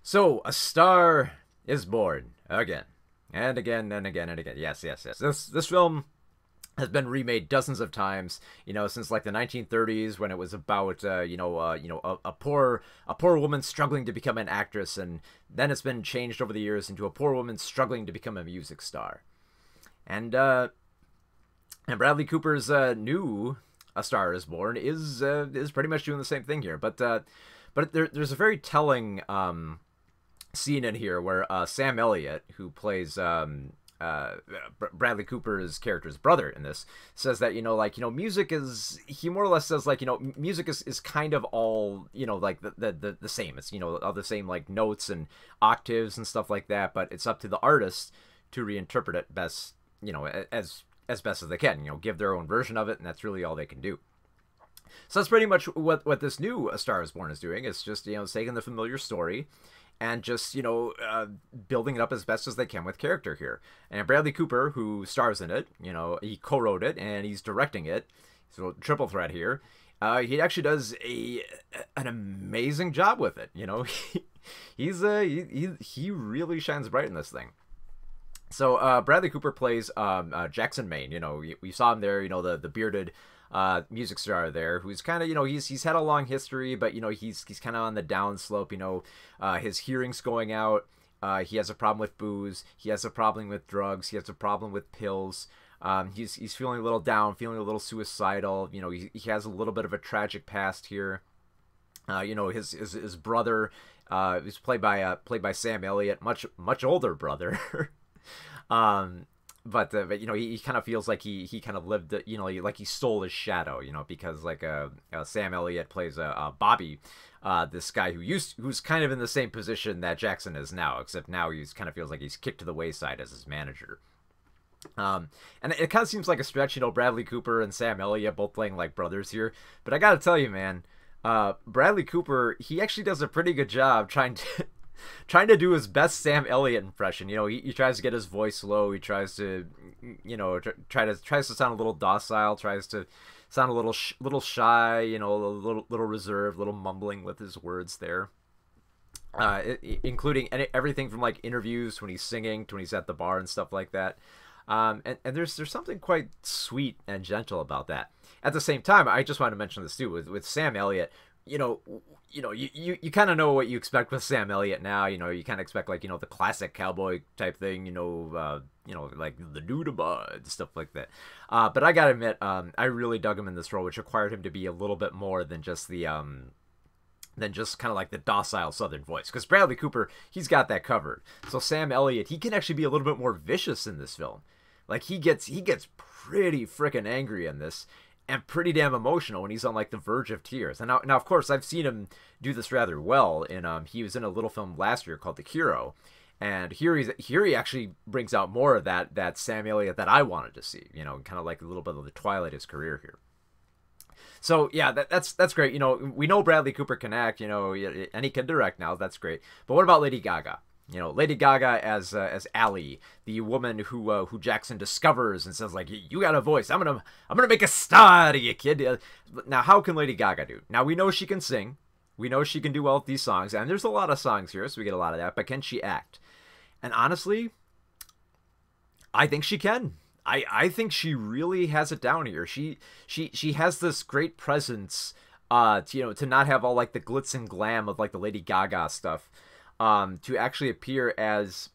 So, a star is born again and again and again and again. Yes, yes, yes. This film has been remade dozens of times, since like the 1930s when it was about a poor woman struggling to become an actress, and then it's been changed over the years into a poor woman struggling to become a music star. And and Bradley Cooper's new A Star Is Born is pretty much doing the same thing here, but there's a very telling scene in here where Sam Elliott, who plays Bradley Cooper's character's brother in this, says that music is, he more or less says like music is kind of all like the same. It's all the same like notes and octaves and stuff like that, but it's up to the artist to reinterpret it best, as best as they can, give their own version of it, and that's really all they can do. So that's pretty much what this new A Star Is Born is doing. It's just taking the familiar story and just building it up as best as they can with character here. And Bradley Cooper, who stars in it, he co-wrote it and he's directing it. So triple threat here. He actually does an amazing job with it. He really shines bright in this thing. So Bradley Cooper plays Jackson Maine. We saw him there. The bearded music star there, who's kind of he's had a long history, but he's kind of on the downslope. His hearing's going out. He has a problem with booze. He has a problem with drugs. He has a problem with pills. He's feeling a little down, feeling a little suicidal. He has a little bit of a tragic past here. His brother is played by Sam Elliott, much older brother. But he kind of feels like he kind of lived, like he stole his shadow, because like Sam Elliott plays Bobby, this guy who's kind of in the same position that Jackson is now, except now he's kind of feels like he's kicked to the wayside as his manager. And it kind of seems like a stretch, Bradley Cooper and Sam Elliott both playing like brothers here, but I gotta tell you, man, Bradley Cooper, he actually does a pretty good job trying to do his best Sam Elliott impression. He tries to get his voice low. He tries to, tries to sound a little docile. Tries to sound a little shy. A little reserved, little mumbling with his words there. Including everything from like interviews when he's singing to when he's at the bar and stuff like that. And there's something quite sweet and gentle about that. At the same time, I just want to mention this too with Sam Elliott. You kind of know what you expect with Sam Elliott now. You kind of expect like the classic cowboy type thing. Like the Nudabud, stuff like that. But I gotta admit, I really dug him in this role, which required him to be a little bit more than just the than just kind of like the docile Southern voice. Because Bradley Cooper, he's got that covered. So Sam Elliott, he can actually be a little bit more vicious in this film. Like he gets pretty freaking angry in this. And pretty damn emotional when he's on like the verge of tears. And now of course I've seen him do this rather well. In he was in a little film last year called The Hero, and here he actually brings out more of that Sam Elliott that I wanted to see. Kind of like a little bit of the twilight of his career here. So yeah, that's great. We know Bradley Cooper can act. And he can direct now. That's great. But what about Lady Gaga? Lady Gaga as Allie, the woman who Jackson discovers and says like, you got a voice. I'm gonna make a star out of you, kid. Now, how can Lady Gaga do? Now we know she can sing, we know she can do well with these songs, and there's a lot of songs here, so we get a lot of that. But can she act? And honestly, I think she can. I think she really has it down here. She has this great presence. To not have all like the glitz and glam of like the Lady Gaga stuff. To actually appear as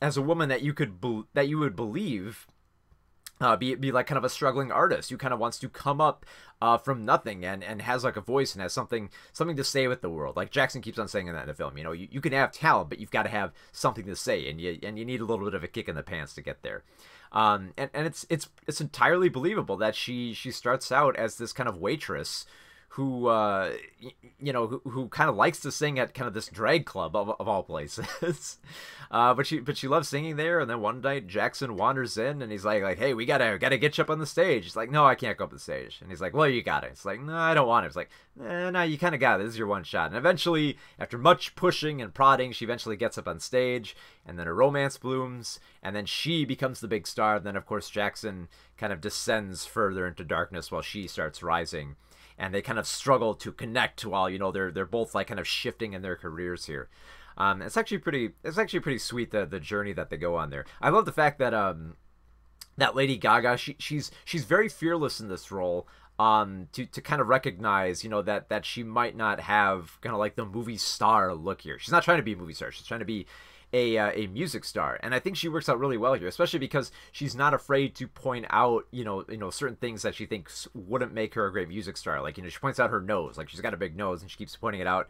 a woman that you would believe be like kind of a struggling artist who kind of wants to come up from nothing and has like a voice and has something to say with the world. Like Jackson keeps on saying in that in the film, you can have talent, but you've got to have something to say, and you need a little bit of a kick in the pants to get there. And it's entirely believable that she starts out as this kind of waitress who who kind of likes to sing at kind of this drag club of all places. but she loves singing there. And then one night Jackson wanders in and he's like, hey, we gotta get you up on the stage. He's like, no, I can't go up the stage. And he's like, well, you got it. It's like, no, I don't want it. It's like, no, you kind of got it. This is your one shot. And eventually, after much pushing and prodding, she eventually gets up on stage, and then a romance blooms, and then she becomes the big star. And then of course Jackson kind of descends further into darkness while she starts rising. and they kind of struggle to connect while, you know, they're both like kind of shifting in their careers here. It's actually pretty sweet, the journey that they go on there. I love the fact that that Lady Gaga, she's very fearless in this role. To kind of recognize, you know, that she might not have kind of like the movie star look here. She's not trying to be a movie star. She's trying to be a music star, and I think she works out really well here, especially because she's not afraid to point out, you know, certain things that she thinks wouldn't make her a great music star. Like, you know, she points out her nose, like she's got a big nose, and she keeps pointing it out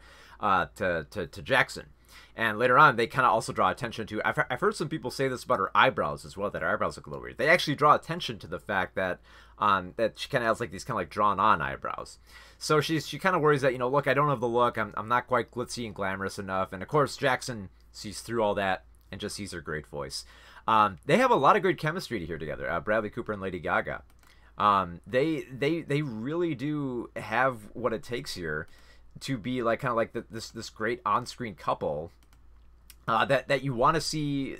to Jackson. And later on, they kind of also draw attention to. I've heard some people say this about her eyebrows as well, that her eyebrows look a little weird. They actually draw attention to the fact that that she kind of has like these kind of like drawn on eyebrows. So she kind of worries that, you know, look, I don't have the look. I'm not quite glitzy and glamorous enough. And of course, Jackson sees through all that and just sees her great voice. They have a lot of great chemistry here together. Bradley Cooper and Lady Gaga. They really do have what it takes here to be like kind of like this great on-screen couple. That you want to see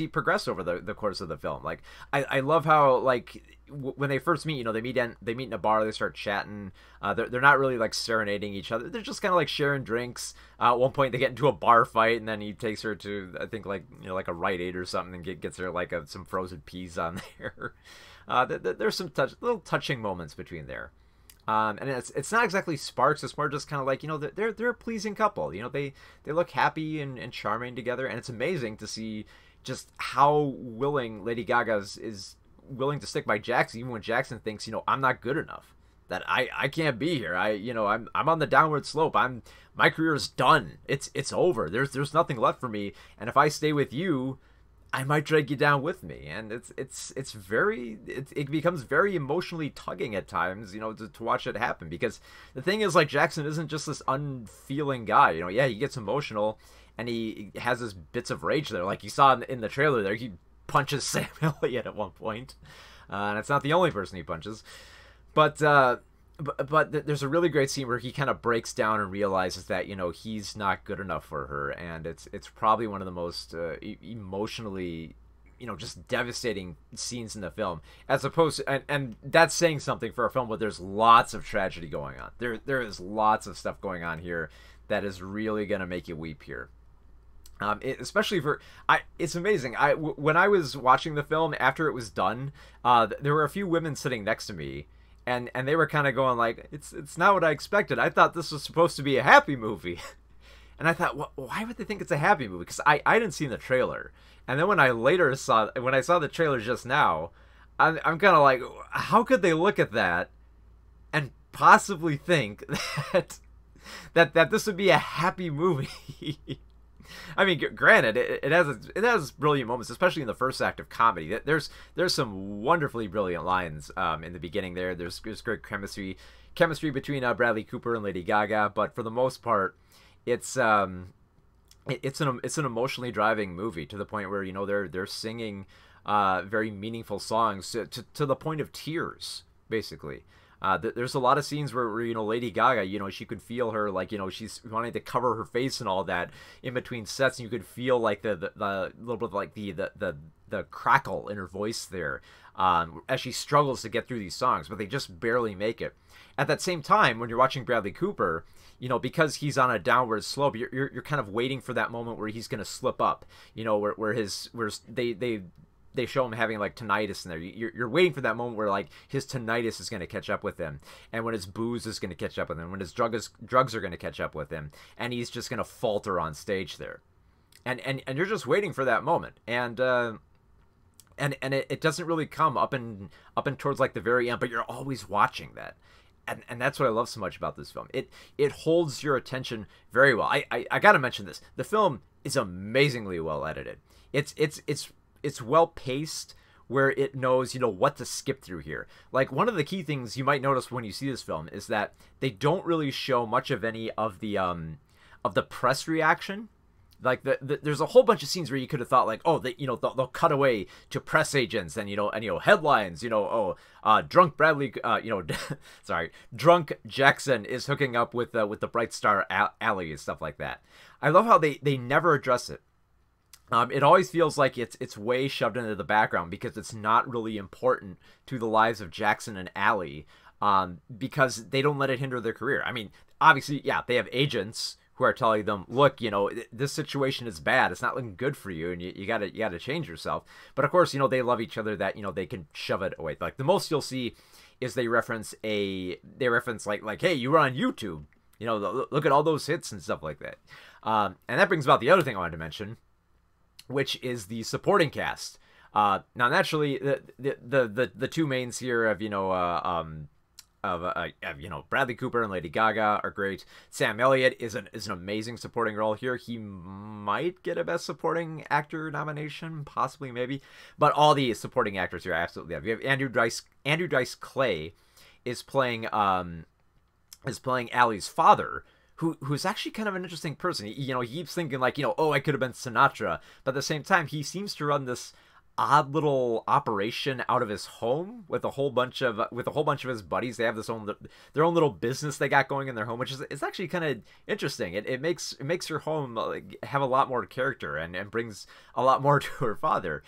progress over the course of the film. Like I love how, like, when they first meet, you know, they meet in a bar, they start chatting. They're not really like serenading each other. They're just kind of like sharing drinks. At one point they get into a bar fight, and then he takes her to, I think, like, you know, like a Rite Aid or something, and gets her like some frozen peas on there. There's some little touching moments between there. And it's not exactly sparks. It's more just kind of like, you know, they're a pleasing couple. You know, they look happy and charming together, and it's amazing to see just how willing Lady Gaga is willing to stick by Jackson, even when Jackson thinks, you know, I'm not good enough, that I can't be here. I'm on the downward slope. My career is done. It's over. There's nothing left for me, and if I stay with you, I might drag you down with me. And it becomes very emotionally tugging at times, you know, to watch it happen, because the thing is, like, Jackson isn't just this unfeeling guy. You know, yeah, he gets emotional and he has his bits of rage there, like you saw in the trailer there. He punches Sam Elliott at one point, and it's not the only person he punches, but there's a really great scene where he kind of breaks down and realizes that, you know, he's not good enough for her, and it's probably one of the most emotionally, you know, just devastating scenes in the film, as opposed to, and that's saying something for a film where there's lots of tragedy going on. There is lots of stuff going on here that is really gonna make you weep here. Especially it's amazing. When I was watching the film after it was done, there were a few women sitting next to me. And they were kind of going like, it's not what I expected. I thought this was supposed to be a happy movie. And I thought, why would they think it's a happy movie? Because I didn't see the trailer. And then when I saw the trailer just now, I'm kind of like, how could they look at that and possibly think that this would be a happy movie? I mean, granted, it has brilliant moments, especially in the first act of comedy. There's some wonderfully brilliant lines in the beginning there. There's great chemistry between Bradley Cooper and Lady Gaga, but for the most part, it's an emotionally driving movie, to the point where, you know, they're singing very meaningful songs to the point of tears, basically. There's a lot of scenes where, you know, Lady Gaga, you know, she could feel her, like, you know, she's wanting to cover her face and all that in between sets, and you could feel like the little bit of like the crackle in her voice there, as she struggles to get through these songs, but they just barely make it. At that same time, when you're watching Bradley Cooper, you know, because he's on a downward slope, you're kind of waiting for that moment where he's going to slip up, you know, where they show him having like tinnitus in there. You're waiting for that moment where like his tinnitus is going to catch up with him, and when his booze is going to catch up with him, when his drugs are going to catch up with him, and he's just going to falter on stage there, and you're just waiting for that moment, and it doesn't really come up and towards like the very end, but you're always watching that. And that's what I love so much about this film. It holds your attention very well. I gotta mention this. The film is amazingly well edited. It's well paced, where it knows, you know, what to skip through here. Like, one of the key things you might notice when you see this film is that they don't really show much of any of the press reaction. Like, there's a whole bunch of scenes where you could have thought, like, oh, they'll cut away to press agents and headlines, drunk Bradley, sorry, drunk Jackson is hooking up with the Bright Star Alley and stuff like that. I love how they never address it. It always feels like it's way shoved into the background, because it's not really important to the lives of Jackson and Allie. because they don't let it hinder their career. I mean, obviously, yeah, they have agents who are telling them, look, this situation is bad. It's not looking good for you, and you gotta change yourself. But of course, they love each other, that they can shove it away. Like the most you'll see is they reference like, hey, you were on YouTube. Look at all those hits and stuff like that. And that brings about the other thing I wanted to mention, which is the supporting cast. Now, naturally, the two mains here of Bradley Cooper and Lady Gaga are great. Sam Elliott is an amazing supporting role here. He might get a Best Supporting Actor nomination, possibly, maybe. But all the supporting actors here, I absolutely love. You have Andrew Dice Clay is playing Allie's father, who's actually kind of an interesting person. He keeps thinking like, oh, I could have been Sinatra, but at the same time, he seems to run this odd little operation out of his home with a whole bunch of his buddies. They have their own little business they got going in their home, which is actually kind of interesting. It makes your home have a lot more character and brings a lot more to her father.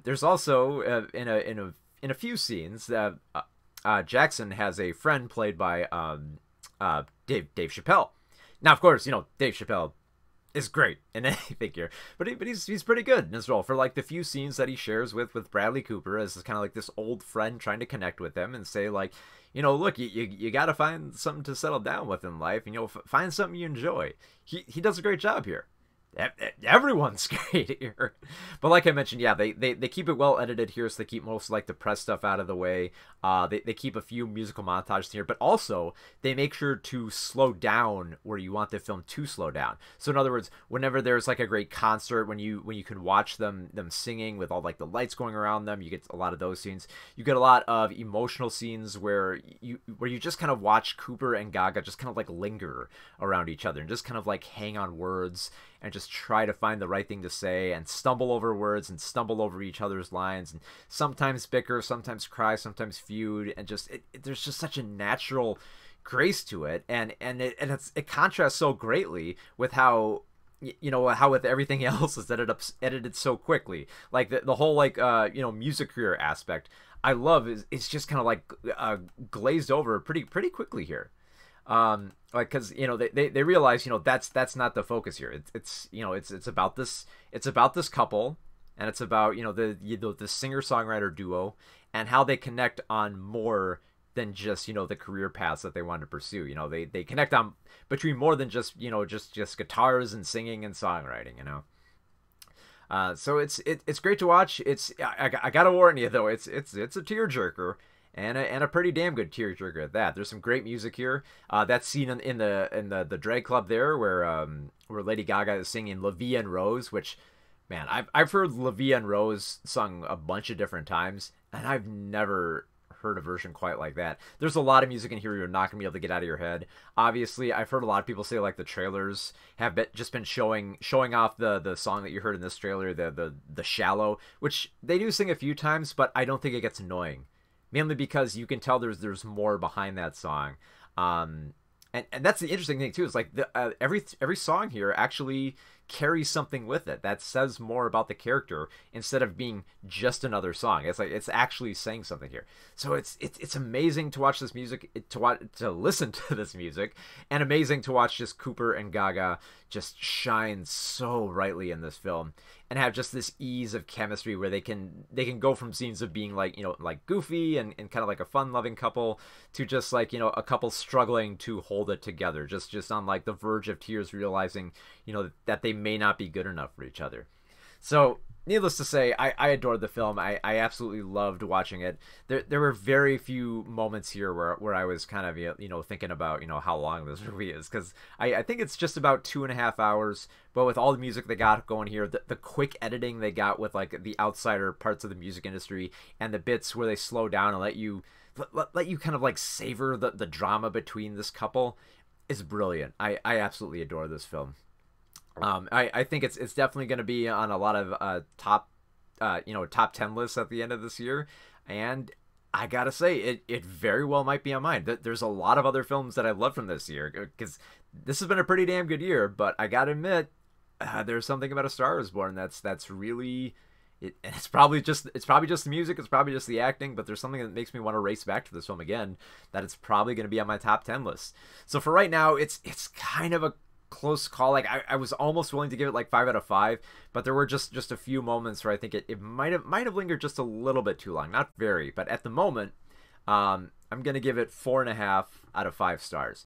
There's also in a few scenes Jackson has a friend played by Dave Chappelle. Now, of course, Dave Chappelle is great in anything here, but he's pretty good in his role for like the few scenes that he shares with Bradley Cooper as kind of like this old friend trying to connect with him and say like, look, you got to find something to settle down with in life, and find something you enjoy. He does a great job here. Everyone's great here, but like I mentioned, yeah, they keep it well edited here, so they keep most like the press stuff out of the way. They keep a few musical montages here, but also they make sure to slow down where you want the film to slow down. So in other words, whenever there's like a great concert, when you can watch them singing with all like the lights going around them, you get a lot of those scenes. You get a lot of emotional scenes where you just kind of watch Cooper and Gaga just kind of like linger around each other and just kind of like hang on words and just try to find the right thing to say and stumble over words and stumble over each other's lines and sometimes bicker, sometimes cry, sometimes feud, and just there's just such a natural grace to it, and it contrasts so greatly with how how with everything else is edited so quickly. Like the whole like music career aspect I love is just kind of like glazed over pretty quickly here. Like, cause they realize, that's not the focus here. It's about this couple, and it's about, the singer-songwriter duo and how they connect on more than just, the career paths that they want to pursue. They connect on between more than just, just guitars and singing and songwriting, so it's great to watch. I gotta warn you though, it's a tearjerker. And a pretty damn good tearjerker at that. There's some great music here. That scene in the drag club there, where Lady Gaga is singing "La Vie en Rose," which, man, I've heard "La Vie en Rose" sung a bunch of different times, and I've never heard a version quite like that. There's a lot of music in here you're not gonna be able to get out of your head. Obviously, I've heard a lot of people say like the trailers have been showing off the song that you heard in this trailer, the Shallow, which they do sing a few times, but I don't think it gets annoying. Mainly because you can tell there's more behind that song, and that's the interesting thing too. Is like every song here actually carries something with it that says more about the character instead of being just another song. It's like it's actually saying something here. So it's amazing to watch this music, to listen to this music, and amazing to watch just Cooper and Gaga just shine so brightly in this film and have just this ease of chemistry where they can go from scenes of being like like goofy and kind of like a fun-loving couple to just like a couple struggling to hold it together, just on like the verge of tears, realizing that they may not be good enough for each other. So needless to say, I adored the film. I absolutely loved watching it. There were very few moments here where I was kind of thinking about how long this movie is, because I think it's just about 2.5 hours. But with all the music they got going here, the quick editing they got with like the outsider parts of the music industry and the bits where they slow down and let you kind of like savor the drama between this couple is brilliant. I absolutely adore this film. I think it's definitely going to be on a lot of top 10 lists at the end of this year, and I gotta say it very well might be on mine. There's a lot of other films that I love from this year, because this has been a pretty damn good year. But I gotta admit, there's something about A Star Is Born that's really And it's probably just the music, it's probably just the acting, but there's something that makes me want to race back to this film again. That it's probably going to be on my top 10 list. So for right now, it's kind of a close call. Like I was almost willing to give it like 5 out of 5, but there were just a few moments where I think it might have lingered just a little bit too long. Not very, but at the moment, I'm gonna give it 4.5 out of 5 stars.